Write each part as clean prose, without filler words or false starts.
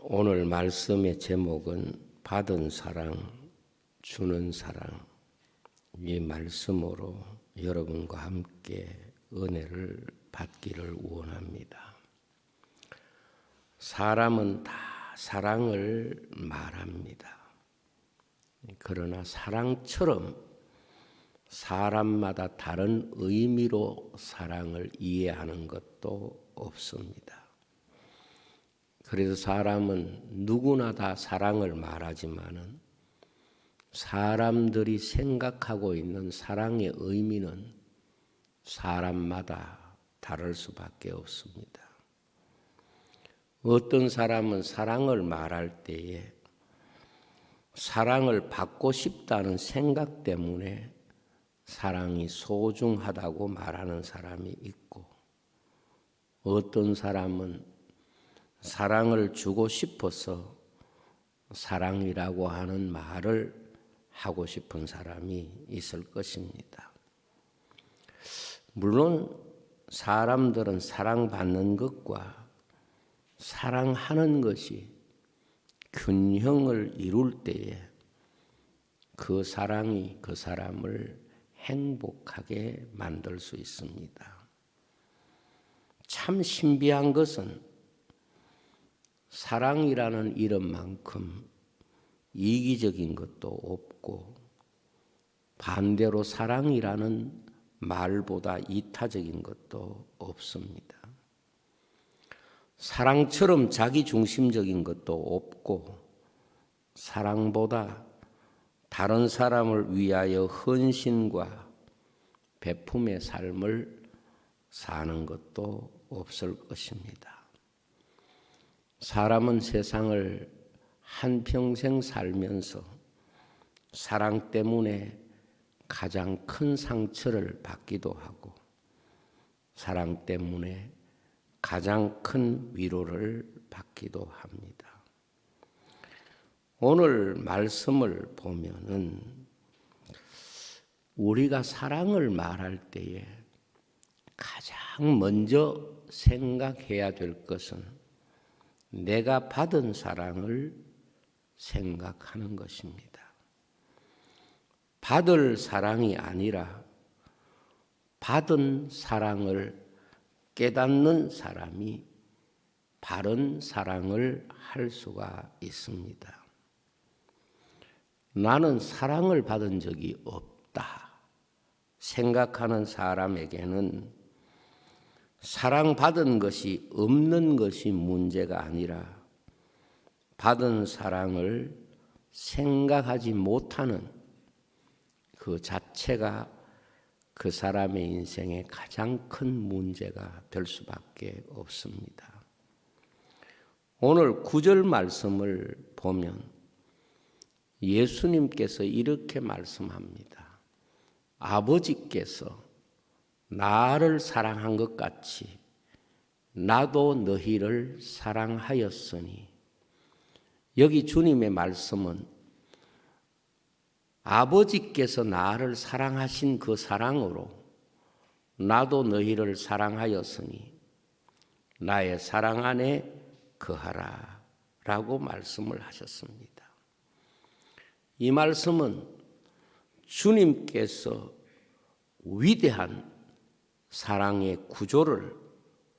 오늘 말씀의 제목은 받은 사랑, 주는 사랑. 이 말씀으로 여러분과 함께 은혜를 받기를 원합니다. 사람은 다 사랑을 말합니다. 그러나 사랑처럼 사람마다 다른 의미로 사랑을 이해하는 것도 없습니다. 그래서 사람은 누구나 다 사랑을 말하지만은 사람들이 생각하고 있는 사랑의 의미는 사람마다 다를 수밖에 없습니다. 어떤 사람은 사랑을 말할 때에 사랑을 받고 싶다는 생각 때문에 사랑이 소중하다고 말하는 사람이 있고, 어떤 사람은 사랑을 주고 싶어서 사랑이라고 하는 말을 하고 싶은 사람이 있을 것입니다. 물론 사람들은 사랑받는 것과 사랑하는 것이 균형을 이룰 때에 그 사랑이 그 사람을 행복하게 만들 수 있습니다. 참 신비한 것은 사랑이라는 이름만큼 이기적인 것도 없고, 반대로 사랑이라는 말보다 이타적인 것도 없습니다. 사랑처럼 자기중심적인 것도 없고, 사랑보다 다른 사람을 위하여 헌신과 베품의 삶을 사는 것도 없을 것입니다. 사람은 세상을 한평생 살면서 사랑 때문에 가장 큰 상처를 받기도 하고, 사랑 때문에 가장 큰 위로를 받기도 합니다. 오늘 말씀을 보면은 우리가 사랑을 말할 때에 가장 먼저 생각해야 될 것은 내가 받은 사랑을 생각하는 것입니다. 받을 사랑이 아니라 받은 사랑을 깨닫는 사람이 바른 사랑을 할 수가 있습니다. 나는 사랑을 받은 적이 없다 생각하는 사람에게는 사랑받은 것이 없는 것이 문제가 아니라 받은 사랑을 생각하지 못하는 그 자체가 그 사람의 인생에 가장 큰 문제가 될 수밖에 없습니다. 오늘 9절 말씀을 보면 예수님께서 이렇게 말씀합니다. 아버지께서 나를 사랑한 것 같이 나도 너희를 사랑하였으니, 여기 주님의 말씀은 아버지께서 나를 사랑하신 그 사랑으로 나도 너희를 사랑하였으니 나의 사랑 안에 거하라 라고 말씀을 하셨습니다. 이 말씀은 주님께서 위대한 사랑의 구조를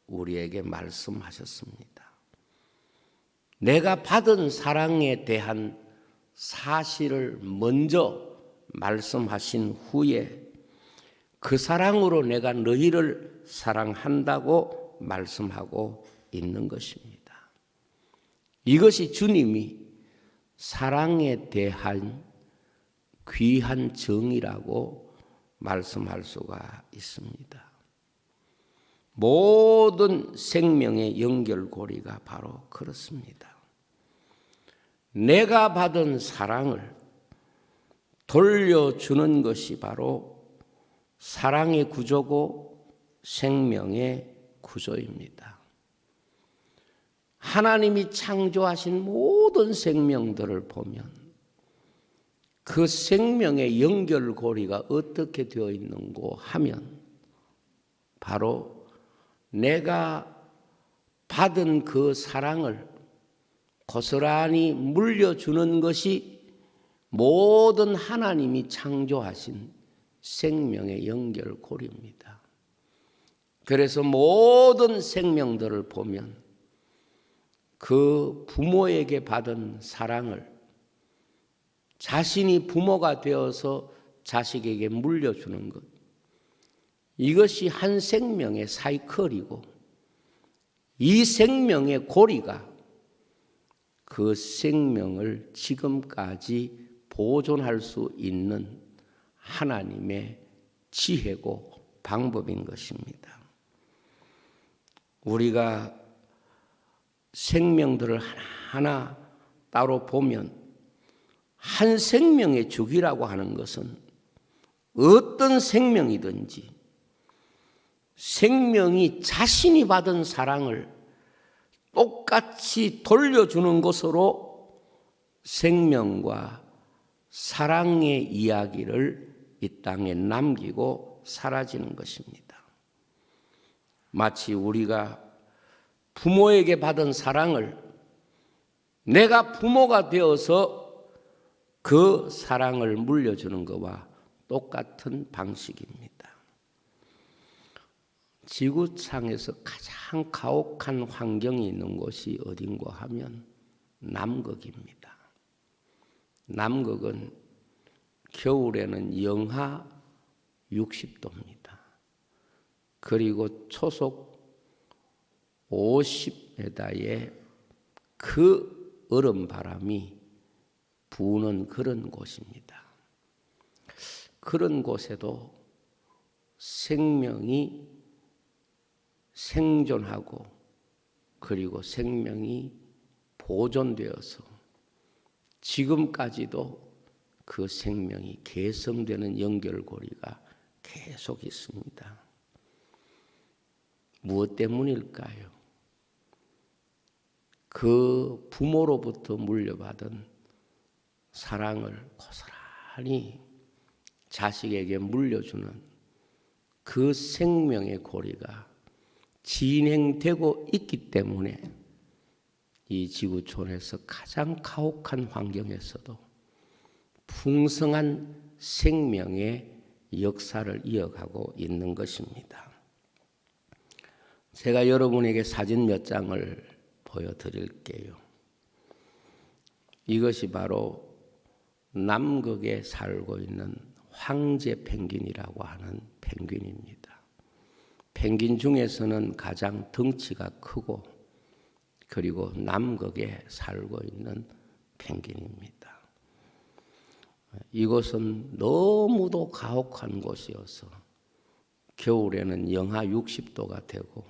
우리에게 말씀하셨습니다. 내가 받은 사랑에 대한 사실을 먼저 말씀하신 후에 그 사랑으로 내가 너희를 사랑한다고 말씀하고 있는 것입니다. 이것이 주님이 사랑에 대한 귀한 정의라고 말씀할 수가 있습니다. 모든 생명의 연결고리가 바로 그렇습니다. 내가 받은 사랑을 돌려주는 것이 바로 사랑의 구조고 생명의 구조입니다. 하나님이 창조하신 모든 생명들을 보면 그 생명의 연결고리가 어떻게 되어 있는고 하면 바로 내가 받은 그 사랑을 고스란히 물려주는 것이 모든 하나님이 창조하신 생명의 연결고리입니다. 그래서 모든 생명들을 보면 그 부모에게 받은 사랑을 자신이 부모가 되어서 자식에게 물려주는 것, 이것이 한 생명의 사이클이고 이 생명의 고리가 그 생명을 지금까지 보존할 수 있는 하나님의 지혜고 방법인 것입니다. 우리가 생명들을 하나하나 따로 보면 한 생명의 주기라고 하는 것은 어떤 생명이든지 생명이 자신이 받은 사랑을 똑같이 돌려주는 것으로 생명과 사랑의 이야기를 이 땅에 남기고 사라지는 것입니다. 마치 우리가 부모에게 받은 사랑을 내가 부모가 되어서 그 사랑을 물려주는 것과 똑같은 방식입니다. 지구상에서 가장 가혹한 환경이 있는 곳이 어딘가 하면 남극입니다. 남극은 겨울에는 영하 60도입니다. 그리고 초속 50m의 그 얼음바람이 부는 그런 곳입니다. 그런 곳에도 생명이 생존하고 그리고 생명이 보존되어서 지금까지도 그 생명이 계승되는 연결고리가 계속 있습니다. 무엇 때문일까요? 그 부모로부터 물려받은 사랑을 고스란히 자식에게 물려주는 그 생명의 고리가 진행되고 있기 때문에 이 지구촌에서 가장 가혹한 환경에서도 풍성한 생명의 역사를 이어가고 있는 것입니다. 제가 여러분에게 사진 몇 장을 보여드릴게요. 이것이 바로 남극에 살고 있는 황제 펭귄이라고 하는 펭귄입니다. 펭귄 중에서는 가장 덩치가 크고 그리고 남극에 살고 있는 펭귄입니다. 이곳은 너무도 가혹한 곳이어서 겨울에는 영하 60도가 되고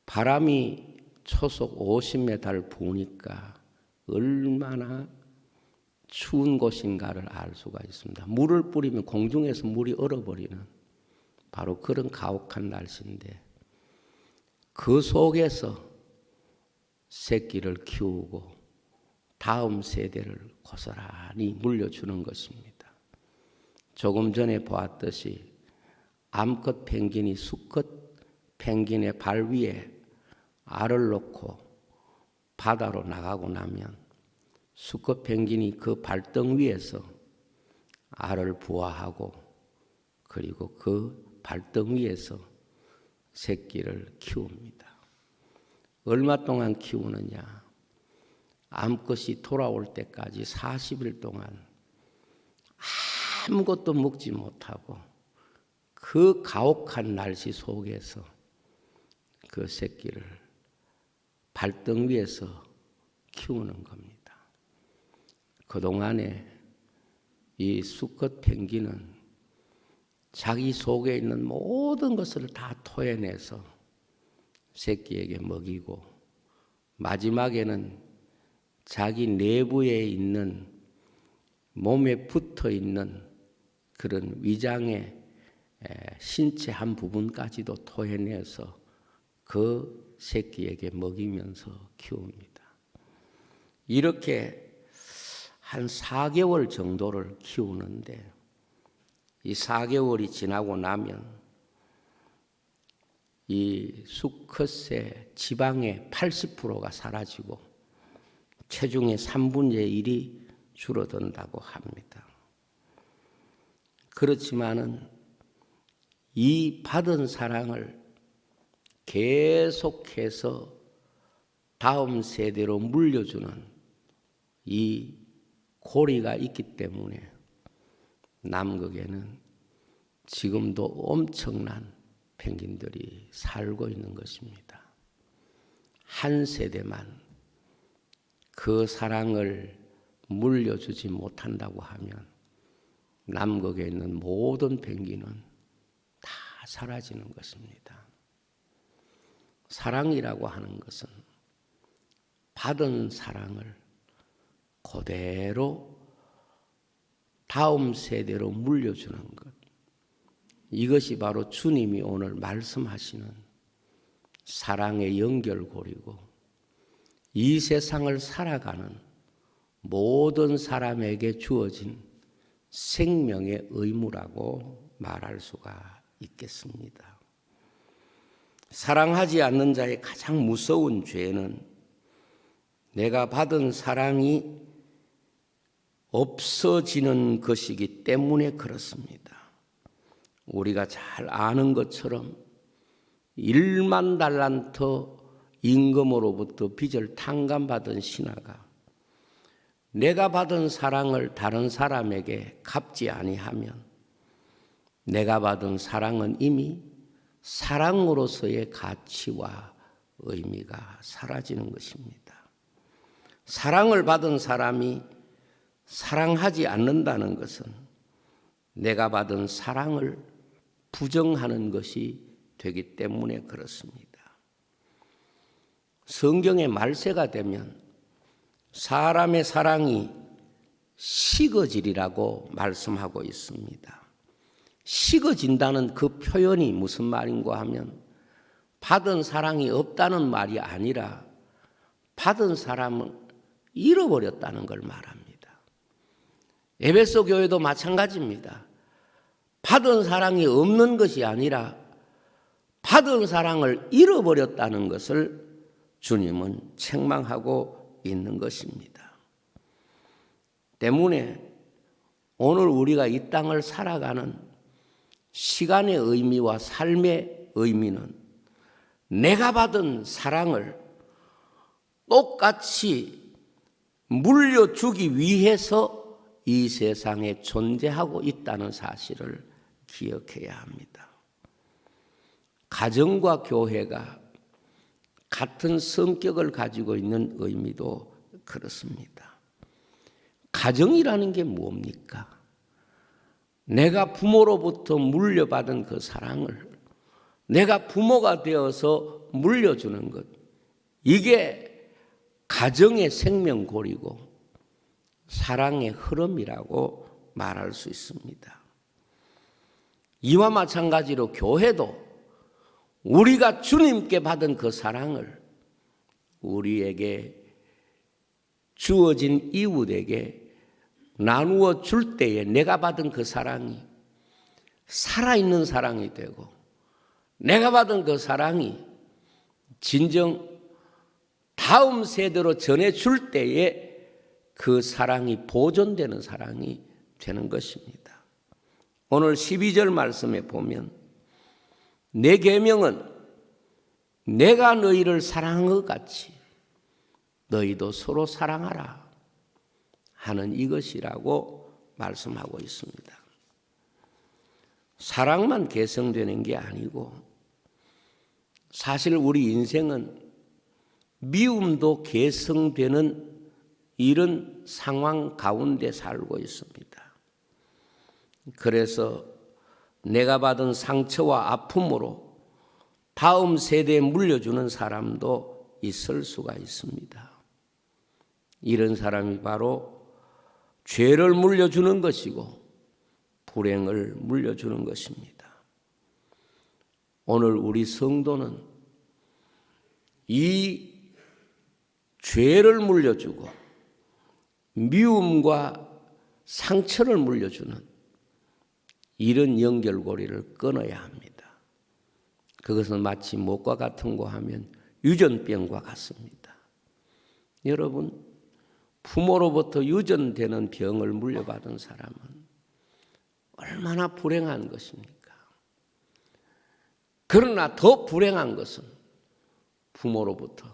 바람이 초속 50m를 부니까 얼마나 추운 곳인가를 알 수가 있습니다. 물을 뿌리면 공중에서 물이 얼어버리는 바로 그런 가혹한 날씨인데 그 속에서 새끼를 키우고 다음 세대를 고스란히 물려주는 것입니다. 조금 전에 보았듯이 암컷 펭귄이 수컷 펭귄의 발 위에 알을 놓고 바다로 나가고 나면 수컷 펭귄이 그 발등 위에서 알을 부화하고 그리고 그 발등 위에서 새끼를 키웁니다. 얼마 동안 키우느냐? 암컷이 돌아올 때까지 40일 동안 아무것도 먹지 못하고 그 가혹한 날씨 속에서 그 새끼를 발등 위에서 키우는 겁니다. 그동안에 이 수컷 펭귄은 자기 속에 있는 모든 것을 다 토해내서 새끼에게 먹이고 마지막에는 자기 내부에 있는 몸에 붙어 있는 그런 위장의 신체 한 부분까지도 토해내서 그 새끼에게 먹이면서 키웁니다. 이렇게 한 4개월 정도를 키우는데 이 4개월이 지나고 나면 이 수컷의 지방의 80%가 사라지고 체중의 3분의 1이 줄어든다고 합니다. 그렇지만은 이 받은 사랑을 계속해서 다음 세대로 물려주는 이 고리가 있기 때문에 남극에는 지금도 엄청난 펭귄들이 살고 있는 것입니다. 한 세대만 그 사랑을 물려주지 못한다고 하면 남극에 있는 모든 펭귄은 다 사라지는 것입니다. 사랑이라고 하는 것은 받은 사랑을 그대로 다음 세대로 물려주는 것. 이것이 바로 주님이 오늘 말씀하시는 사랑의 연결고리고 이 세상을 살아가는 모든 사람에게 주어진 생명의 의무라고 말할 수가 있겠습니다. 사랑하지 않는 자의 가장 무서운 죄는 내가 받은 사랑이 없어지는 것이기 때문에 그렇습니다. 우리가 잘 아는 것처럼 1만 달란트 임금으로부터 빚을 탕감받은 신하가 내가 받은 사랑을 다른 사람에게 갚지 아니하면 내가 받은 사랑은 이미 사랑으로서의 가치와 의미가 사라지는 것입니다. 사랑을 받은 사람이 사랑하지 않는다는 것은 내가 받은 사랑을 부정하는 것이 되기 때문에 그렇습니다. 성경의 말세가 되면 사람의 사랑이 식어지리라고 말씀하고 있습니다. 식어진다는 그 표현이 무슨 말인가 하면 받은 사랑이 없다는 말이 아니라 받은 사람은 잃어버렸다는 걸 말합니다. 에베소 교회도 마찬가지입니다. 받은 사랑이 없는 것이 아니라 받은 사랑을 잃어버렸다는 것을 주님은 책망하고 있는 것입니다. 때문에 오늘 우리가 이 땅을 살아가는 시간의 의미와 삶의 의미는 내가 받은 사랑을 똑같이 물려주기 위해서 이 세상에 존재하고 있다는 사실을 기억해야 합니다. 가정과 교회가 같은 성격을 가지고 있는 의미도 그렇습니다. 가정이라는 게 뭡니까? 내가 부모로부터 물려받은 그 사랑을 내가 부모가 되어서 물려주는 것, 이게 가정의 생명고리고 사랑의 흐름이라고 말할 수 있습니다. 이와 마찬가지로 교회도 우리가 주님께 받은 그 사랑을 우리에게 주어진 이웃에게 나누어 줄 때에 내가 받은 그 사랑이 살아있는 사랑이 되고 내가 받은 그 사랑이 진정 다음 세대로 전해줄 때에 그 사랑이 보존되는 사랑이 되는 것입니다. 오늘 12절 말씀에 보면 내 계명은 내가 너희를 사랑한 것 같이 너희도 서로 사랑하라 하는 이것이라고 말씀하고 있습니다. 사랑만 개성되는 게 아니고 사실 우리 인생은 미움도 개성되는 이런 상황 가운데 살고 있습니다. 그래서 내가 받은 상처와 아픔으로 다음 세대에 물려주는 사람도 있을 수가 있습니다. 이런 사람이 바로 죄를 물려주는 것이고 불행을 물려주는 것입니다. 오늘 우리 성도는 이 죄를 물려주고 미움과 상처를 물려주는 이런 연결고리를 끊어야 합니다. 그것은 마치 목과 같은 거 하면 유전병과 같습니다. 여러분, 부모로부터 유전되는 병을 물려받은 사람은 얼마나 불행한 것입니까? 그러나 더 불행한 것은 부모로부터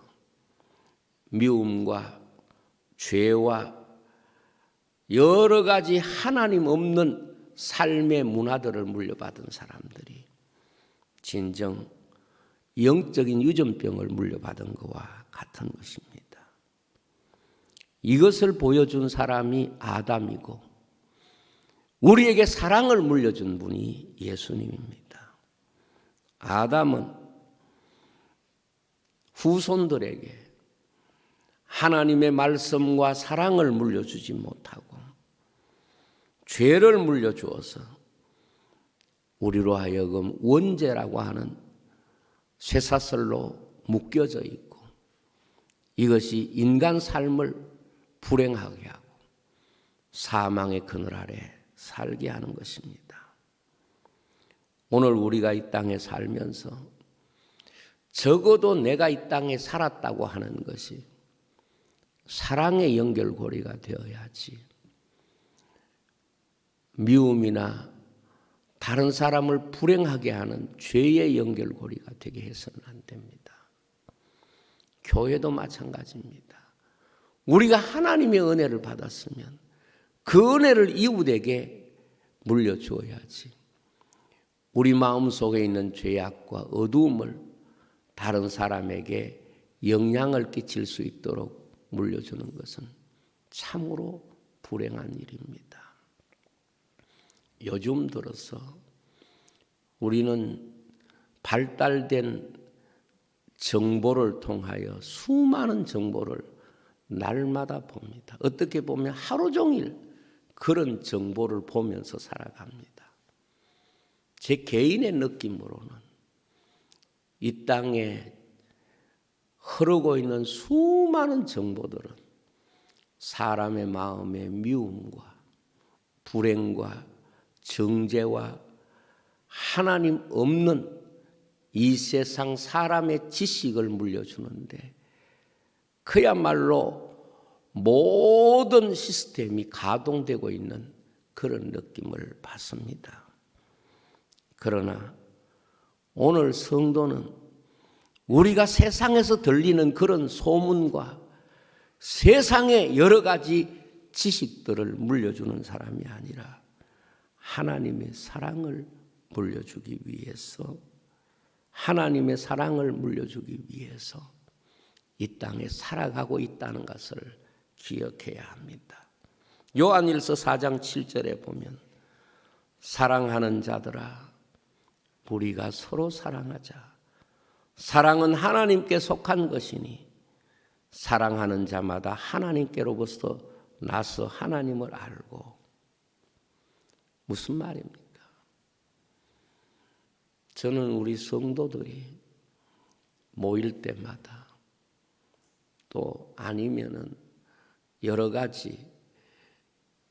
미움과 죄와 여러 가지 하나님 없는 삶의 문화들을 물려받은 사람들이 진정 영적인 유전병을 물려받은 것과 같은 것입니다. 이것을 보여준 사람이 아담이고 우리에게 사랑을 물려준 분이 예수님입니다. 아담은 후손들에게 하나님의 말씀과 사랑을 물려주지 못하고 죄를 물려주어서 우리로 하여금 원죄라고 하는 쇠사슬로 묶여져 있고 이것이 인간 삶을 불행하게 하고 사망의 그늘 아래 살게 하는 것입니다. 오늘 우리가 이 땅에 살면서 적어도 내가 이 땅에 살았다고 하는 것이 사랑의 연결고리가 되어야지 미움이나 다른 사람을 불행하게 하는 죄의 연결고리가 되게 해서는 안 됩니다. 교회도 마찬가지입니다. 우리가 하나님의 은혜를 받았으면 그 은혜를 이웃에게 물려주어야지 우리 마음속에 있는 죄악과 어두움을 다른 사람에게 영향을 끼칠 수 있도록 물려주는 것은 참으로 불행한 일입니다. 요즘 들어서 우리는 발달된 정보를 통하여 수많은 정보를 날마다 봅니다. 어떻게 보면 하루 종일 그런 정보를 보면서 살아갑니다. 제 개인의 느낌으로는 이 땅에 흐르고 있는 수많은 정보들은 사람의 마음의 미움과 불행과 정죄와 하나님 없는 이 세상 사람의 지식을 물려주는데 그야말로 모든 시스템이 가동되고 있는 그런 느낌을 받습니다. 그러나 오늘 성도는 우리가 세상에서 들리는 그런 소문과 세상의 여러 가지 지식들을 물려주는 사람이 아니라 하나님의 사랑을 물려주기 위해서 하나님의 사랑을 물려주기 위해서 이 땅에 살아가고 있다는 것을 기억해야 합니다. 요한일서 4장 7절에 보면 사랑하는 자들아 우리가 서로 사랑하자. 사랑은 하나님께 속한 것이니 사랑하는 자마다 하나님께로부터 나서 하나님을 알고. 무슨 말입니까? 저는 우리 성도들이 모일 때마다 또 아니면은 여러 가지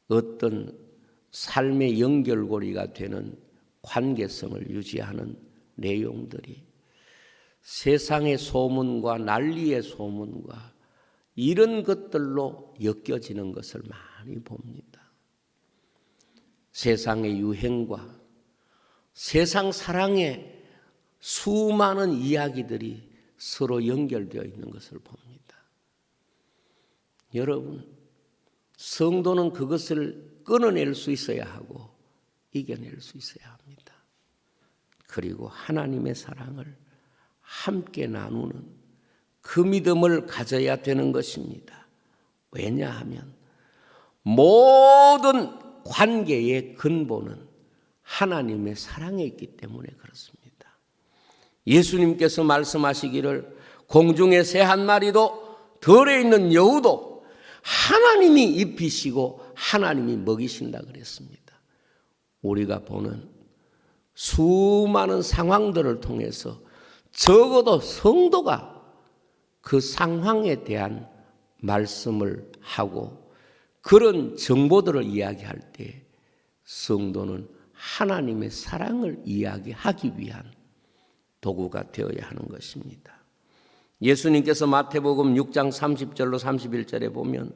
어떤 삶의 연결고리가 되는 관계성을 유지하는 내용들이 세상의 소문과 난리의 소문과 이런 것들로 엮여지는 것을 많이 봅니다. 세상의 유행과 세상 사랑의 수많은 이야기들이 서로 연결되어 있는 것을 봅니다. 여러분, 성도는 그것을 끊어낼 수 있어야 하고 이겨낼 수 있어야 합니다. 그리고 하나님의 사랑을 함께 나누는 그 믿음을 가져야 되는 것입니다. 왜냐하면 모든 관계의 근본은 하나님의 사랑에 있기 때문에 그렇습니다. 예수님께서 말씀하시기를 공중의 새 한 마리도 들에 있는 여우도 하나님이 입히시고 하나님이 먹이신다 그랬습니다. 우리가 보는 수많은 상황들을 통해서 적어도 성도가 그 상황에 대한 말씀을 하고 그런 정보들을 이야기할 때 성도는 하나님의 사랑을 이야기하기 위한 도구가 되어야 하는 것입니다. 예수님께서 마태복음 6장 30절로 31절에 보면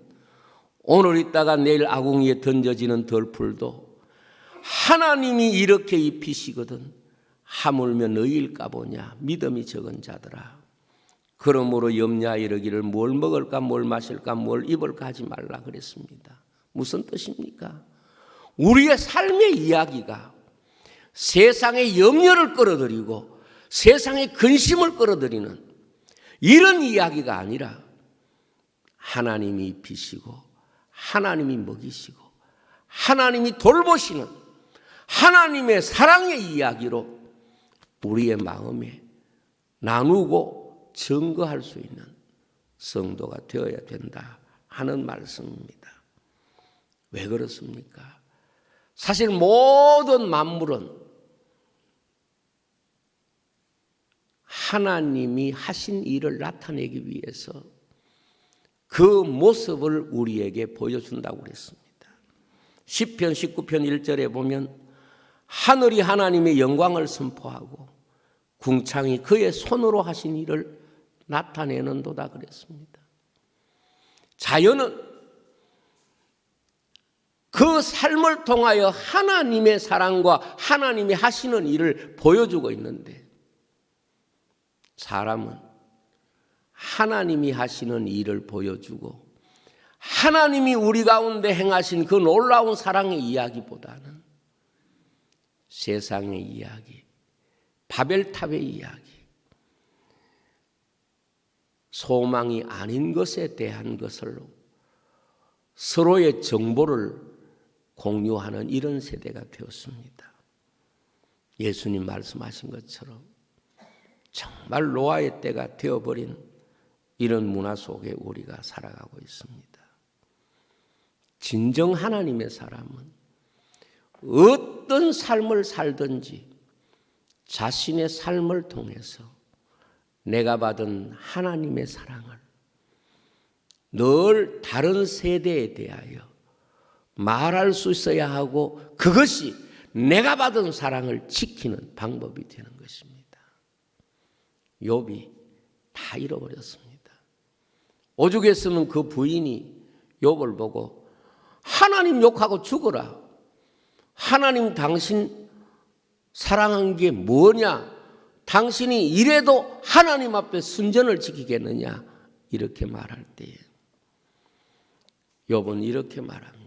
오늘 있다가 내일 아궁이에 던져지는 덜풀도 하나님이 이렇게 입히시거든 하물며 너희일까 보냐 믿음이 적은 자들아. 그러므로 염려하여 이르기를 뭘 먹을까 뭘 마실까 뭘 입을까 하지 말라 그랬습니다. 무슨 뜻입니까? 우리의 삶의 이야기가 세상의 염려를 끌어들이고 세상의 근심을 끌어들이는 이런 이야기가 아니라 하나님이 입히시고 하나님이 먹이시고 하나님이 돌보시는 하나님의 사랑의 이야기로 우리의 마음에 나누고 증거할 수 있는 성도가 되어야 된다 하는 말씀입니다. 왜 그렇습니까? 사실 모든 만물은 하나님이 하신 일을 나타내기 위해서 그 모습을 우리에게 보여준다고 그랬습니다. 시편 19편 1절에 보면 하늘이 하나님의 영광을 선포하고 궁창이 그의 손으로 하신 일을 나타내는도다 그랬습니다. 자연은 그 삶을 통하여 하나님의 사랑과 하나님이 하시는 일을 보여주고 있는데 사람은 하나님이 하시는 일을 보여주고 하나님이 우리 가운데 행하신 그 놀라운 사랑의 이야기보다는 세상의 이야기, 바벨탑의 이야기, 소망이 아닌 것에 대한 것을 서로의 정보를 공유하는 이런 세대가 되었습니다. 예수님 말씀하신 것처럼 정말 노아의 때가 되어버린 이런 문화 속에 우리가 살아가고 있습니다. 진정 하나님의 사람은 어떤 삶을 살든지 자신의 삶을 통해서 내가 받은 하나님의 사랑을 늘 다른 세대에 대하여 말할 수 있어야 하고 그것이 내가 받은 사랑을 지키는 방법이 되는 것입니다. 욥이 다 잃어버렸습니다. 오죽했으면 그 부인이 욥을 보고 하나님 욕하고 죽어라. 하나님 당신 사랑한 게 뭐냐? 당신이 이래도 하나님 앞에 순전을 지키겠느냐? 이렇게 말할 때에 욥은 이렇게 말합니다.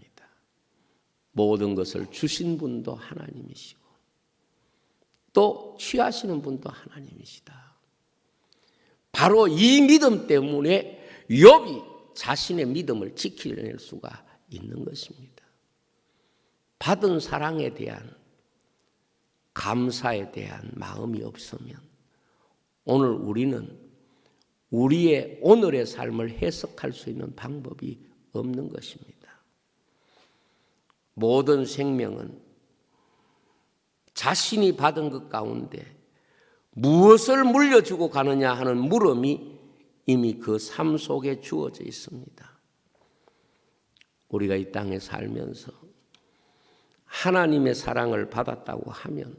모든 것을 주신 분도 하나님이시고 또 취하시는 분도 하나님이시다. 바로 이 믿음 때문에 욥이 자신의 믿음을 지켜낼 수가 있는 것입니다. 받은 사랑에 대한 감사에 대한 마음이 없으면 오늘 우리는 우리의 오늘의 삶을 해석할 수 있는 방법이 없는 것입니다. 모든 생명은 자신이 받은 것 가운데 무엇을 물려주고 가느냐 하는 물음이 이미 그 삶 속에 주어져 있습니다. 우리가 이 땅에 살면서 하나님의 사랑을 받았다고 하면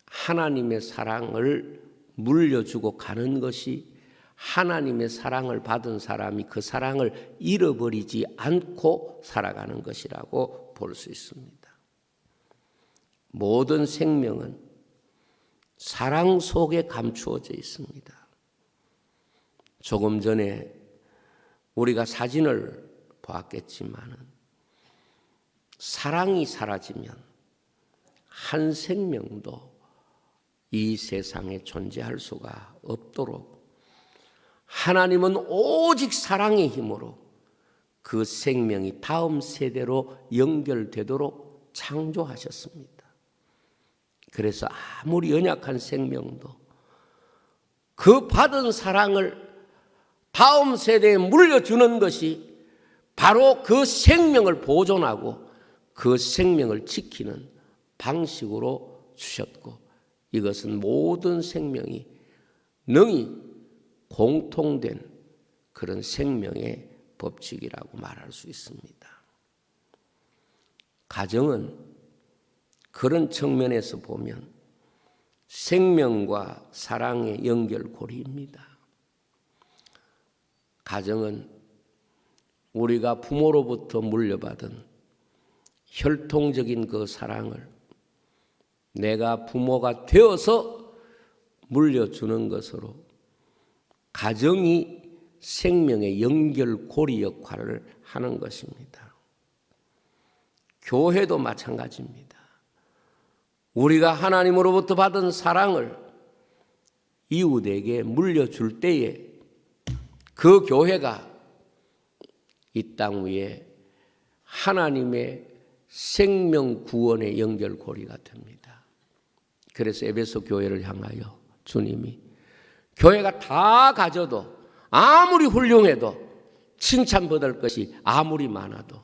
하나님의 사랑을 물려주고 가는 것이 하나님의 사랑을 받은 사람이 그 사랑을 잃어버리지 않고 살아가는 것이라고 볼 수 있습니다. 모든 생명은 사랑 속에 감추어져 있습니다. 조금 전에 우리가 사진을 보았겠지만 사랑이 사라지면 한 생명도 이 세상에 존재할 수가 없도록 하나님은 오직 사랑의 힘으로 그 생명이 다음 세대로 연결되도록 창조하셨습니다. 그래서 아무리 연약한 생명도 그 받은 사랑을 다음 세대에 물려주는 것이 바로 그 생명을 보존하고 그 생명을 지키는 방식으로 주셨고 이것은 모든 생명이 능히 공통된 그런 생명의 법칙이라고 말할 수 있습니다. 가정은 그런 측면에서 보면 생명과 사랑의 연결고리입니다. 가정은 우리가 부모로부터 물려받은 혈통적인 그 사랑을 내가 부모가 되어서 물려주는 것으로 가정이 생명의 연결고리 역할을 하는 것입니다. 교회도 마찬가지입니다. 우리가 하나님으로부터 받은 사랑을 이웃에게 물려줄 때에 그 교회가 이 땅 위에 하나님의 생명 구원의 연결고리가 됩니다. 그래서 에베소 교회를 향하여 주님이 교회가 다 가져도 아무리 훌륭해도 칭찬받을 것이 아무리 많아도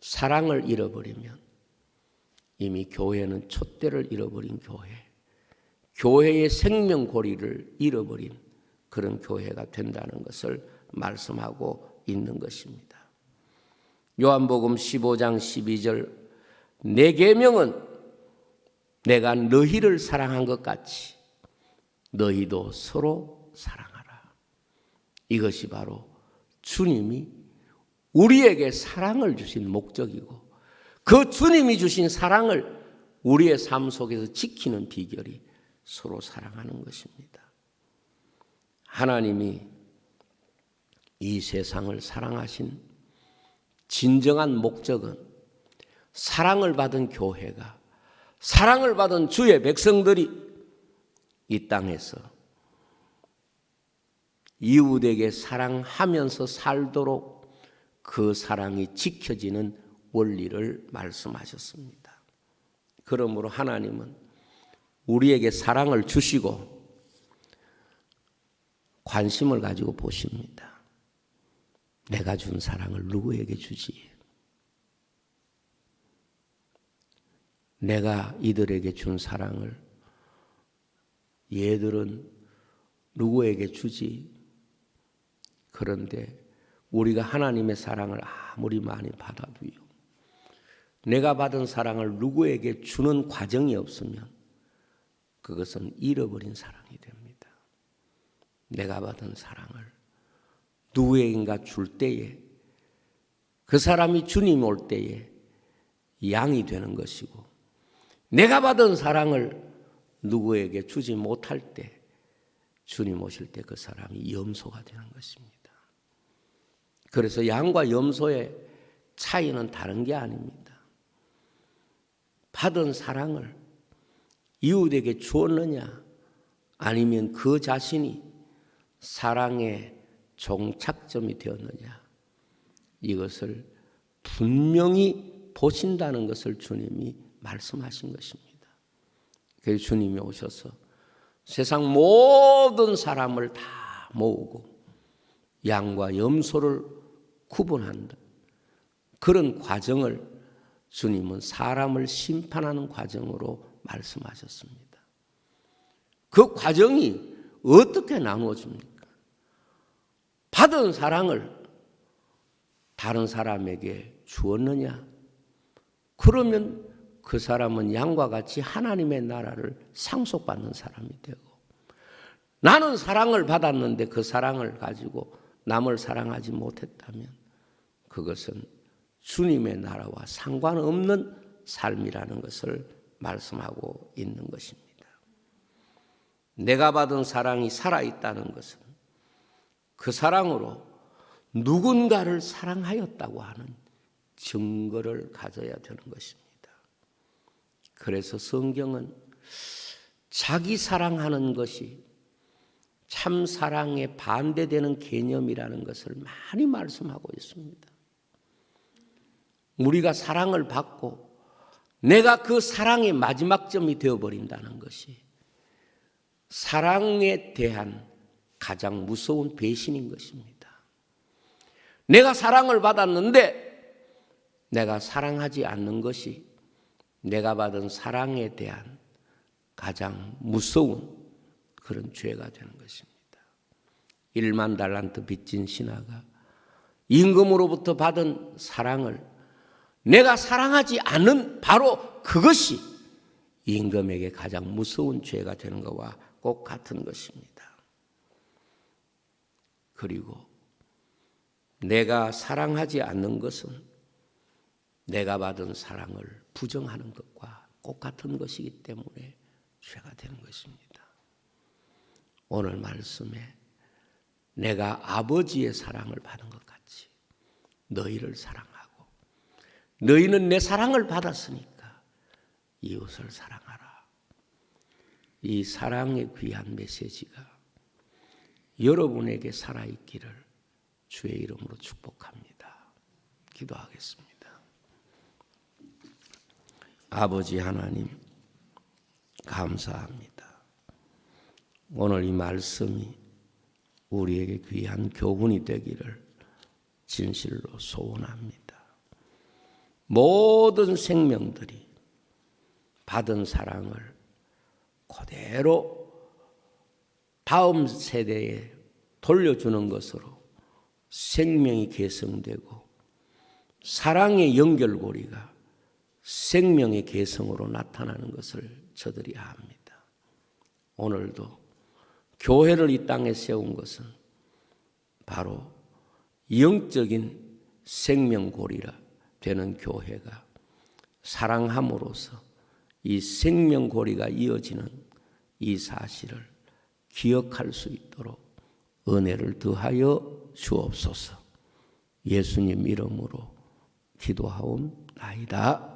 사랑을 잃어버리면 이미 교회는 촛대를 잃어버린 교회, 교회의 생명고리를 잃어버린 그런 교회가 된다는 것을 말씀하고 있는 것입니다. 요한복음 15장 12절 내 계명은 내가 너희를 사랑한 것 같이 너희도 서로 사랑하라. 이것이 바로 주님이 우리에게 사랑을 주신 목적이고 그 주님이 주신 사랑을 우리의 삶 속에서 지키는 비결이 서로 사랑하는 것입니다. 하나님이 이 세상을 사랑하신 진정한 목적은 사랑을 받은 교회가, 사랑을 받은 주의 백성들이 이 땅에서 이웃에게 사랑하면서 살도록 그 사랑이 지켜지는 원리를 말씀하셨습니다. 그러므로 하나님은 우리에게 사랑을 주시고 관심을 가지고 보십니다. 내가 준 사랑을 누구에게 주지? 내가 이들에게 준 사랑을 얘들은 누구에게 주지? 그런데 우리가 하나님의 사랑을 아무리 많이 받아도요, 내가 받은 사랑을 누구에게 주는 과정이 없으면 그것은 잃어버린 사랑이 됩니다. 내가 받은 사랑을 누구에게인가 줄 때에 그 사람이 주님 올 때에 양이 되는 것이고 내가 받은 사랑을 누구에게 주지 못할 때 주님 오실 때 그 사람이 염소가 되는 것입니다. 그래서 양과 염소의 차이는 다른 게 아닙니다. 받은 사랑을 이웃에게 주었느냐 아니면 그 자신이 사랑의 종착점이 되었느냐 이것을 분명히 보신다는 것을 주님이 말씀하신 것입니다. 그래서 주님이 오셔서 세상 모든 사람을 다 모으고 양과 염소를 구분한다. 그런 과정을 주님은 사람을 심판하는 과정으로 말씀하셨습니다. 그 과정이 어떻게 나누어집니까? 받은 사랑을 다른 사람에게 주었느냐? 그러면 그 사람은 양과 같이 하나님의 나라를 상속받는 사람이 되고 나는 사랑을 받았는데 그 사랑을 가지고 남을 사랑하지 못했다면 그것은 주님의 나라와 상관없는 삶이라는 것을 말씀하고 있는 것입니다. 내가 받은 사랑이 살아있다는 것은 그 사랑으로 누군가를 사랑하였다고 하는 증거를 가져야 되는 것입니다. 그래서 성경은 자기 사랑하는 것이 참 사랑에 반대되는 개념이라는 것을 많이 말씀하고 있습니다. 우리가 사랑을 받고 내가 그 사랑의 마지막 점이 되어버린다는 것이 사랑에 대한 가장 무서운 배신인 것입니다. 내가 사랑을 받았는데 내가 사랑하지 않는 것이 내가 받은 사랑에 대한 가장 무서운 그런 죄가 되는 것입니다. 1만 달란트 빚진 신하가 임금으로부터 받은 사랑을 내가 사랑하지 않는 바로 그것이 임금에게 가장 무서운 죄가 되는 것과 꼭 같은 것입니다. 그리고 내가 사랑하지 않는 것은 내가 받은 사랑을 부정하는 것과 똑같은 것이기 때문에 죄가 되는 것입니다. 오늘 말씀에 내가 아버지의 사랑을 받은 것 같이 너희를 사랑하고 너희는 내 사랑을 받았으니까 이웃을 사랑하라. 이 사랑의 귀한 메시지가 여러분에게 살아있기를 주의 이름으로 축복합니다. 기도하겠습니다. 아버지 하나님, 감사합니다. 오늘 이 말씀이 우리에게 귀한 교훈이 되기를 진실로 소원합니다. 모든 생명들이 받은 사랑을 그대로 다음 세대에 돌려주는 것으로 생명이 개성되고 사랑의 연결고리가 생명의 개성으로 나타나는 것을 저들이 압니다. 오늘도 교회를 이 땅에 세운 것은 바로 영적인 생명고리라 되는 교회가 사랑함으로써 이 생명고리가 이어지는 이 사실을 기억할 수 있도록 은혜를 더하여 주옵소서. 예수님 이름으로 기도하옵나이다.